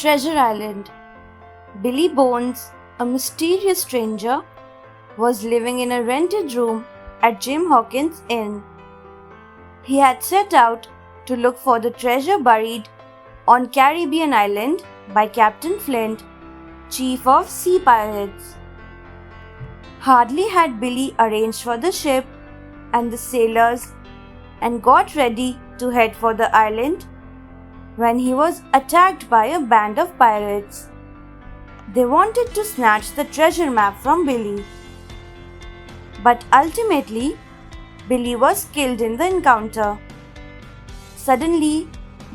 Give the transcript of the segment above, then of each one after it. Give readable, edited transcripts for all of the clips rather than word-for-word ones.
Treasure Island. Billy Bones, a mysterious stranger, was living in a rented room at Jim Hawkins' inn. He had set out to look for the treasure buried on Caribbean Island by Captain Flint, chief of sea pirates. Hardly had Billy arranged for the ship and the sailors and got ready to head for the island when he was attacked by a band of pirates. They wanted to snatch the treasure map from Billy. But ultimately, Billy was killed in the encounter. Suddenly,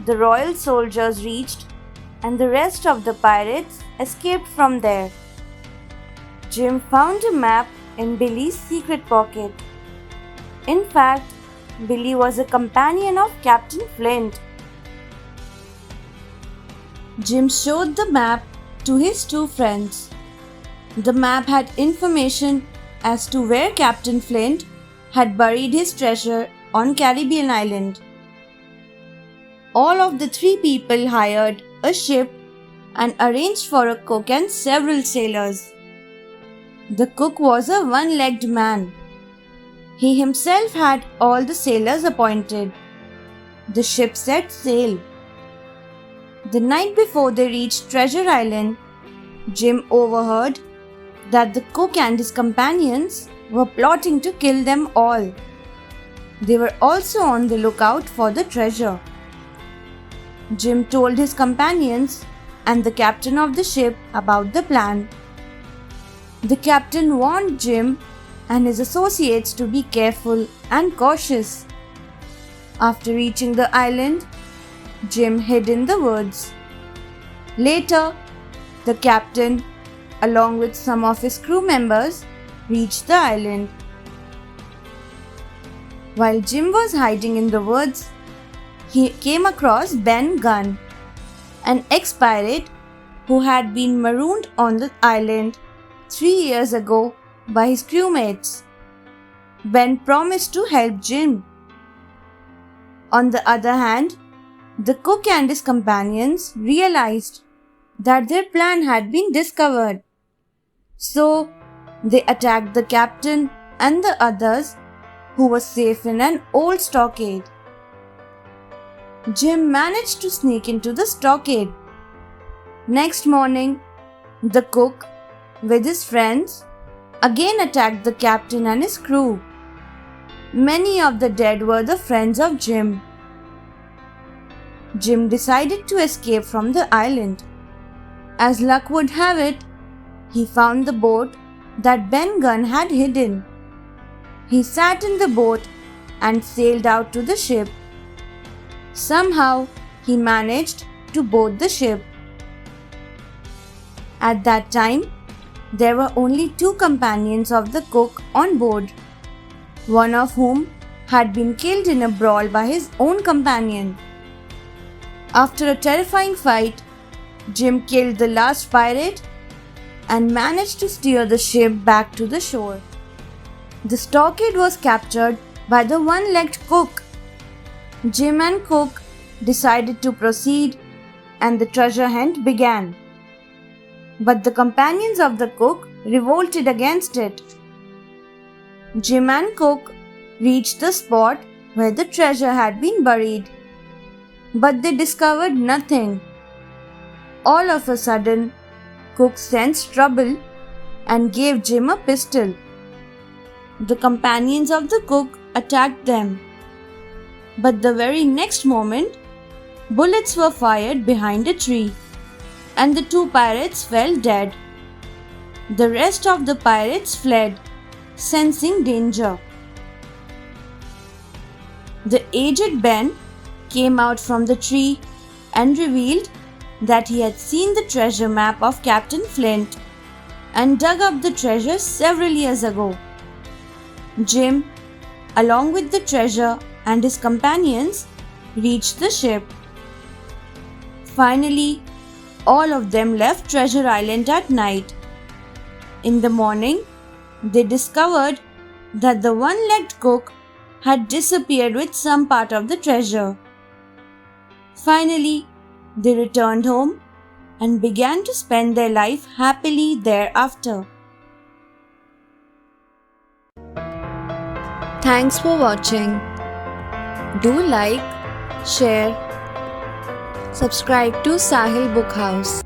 the royal soldiers reached and the rest of the pirates escaped from there. Jim found a map in Billy's secret pocket. In fact, Billy was a companion of Captain Flint. Jim showed the map to his two friends. The map had information as to where Captain Flint had buried his treasure on Caribbean Island. All of the three people hired a ship and arranged for a cook and several sailors. The cook was a one-legged man. He himself had all the sailors appointed. The ship set sail. The night before they reached Treasure Island, Jim overheard that the cook and his companions were plotting to kill them all. They were also on the lookout for the treasure. Jim told his companions and the captain of the ship about the plan. The captain warned Jim and his associates to be careful and cautious. After reaching the island, Jim hid in the woods. Later, the captain, along with some of his crew members, reached the island. While Jim was hiding in the woods, he came across Ben Gunn, an ex-pirate who had been marooned on the island 3 years ago by his crewmates. Ben promised to help Jim. On the other hand, the cook and his companions realized that their plan had been discovered. So, they attacked the captain and the others who were safe in an old stockade. Jim managed to sneak into the stockade. Next morning, the cook, with his friends, again attacked the captain and his crew. Many of the dead were the friends of Jim. Jim decided to escape from the island. As luck would have it, he found the boat that Ben Gunn had hidden. He sat in the boat and sailed out to the ship. Somehow, he managed to board the ship. At that time, there were only two companions of the cook on board, one of whom had been killed in a brawl by his own companion. After a terrifying fight, Jim killed the last pirate and managed to steer the ship back to the shore. The stockade was captured by the one-legged cook. Jim and cook decided to proceed and the treasure hunt began. But the companions of the cook revolted against it. Jim and cook reached the spot where the treasure had been buried, but they discovered nothing. All of a sudden, cook sensed trouble and gave Jim a pistol. The companions of the cook attacked them, but the very next moment, bullets were fired behind a tree, and the two pirates fell dead. The rest of the pirates fled, sensing danger. The aged Ben came out from the tree and revealed that he had seen the treasure map of Captain Flint and dug up the treasure several years ago. Jim, along with the treasure and his companions, reached the ship. Finally, all of them left Treasure Island at night. In the morning, they discovered that the one-legged cook had disappeared with some part of the treasure. Finally, they returned home and began to spend their life happily thereafter. Thanks for watching. Do like, share, subscribe to Sahil Book House.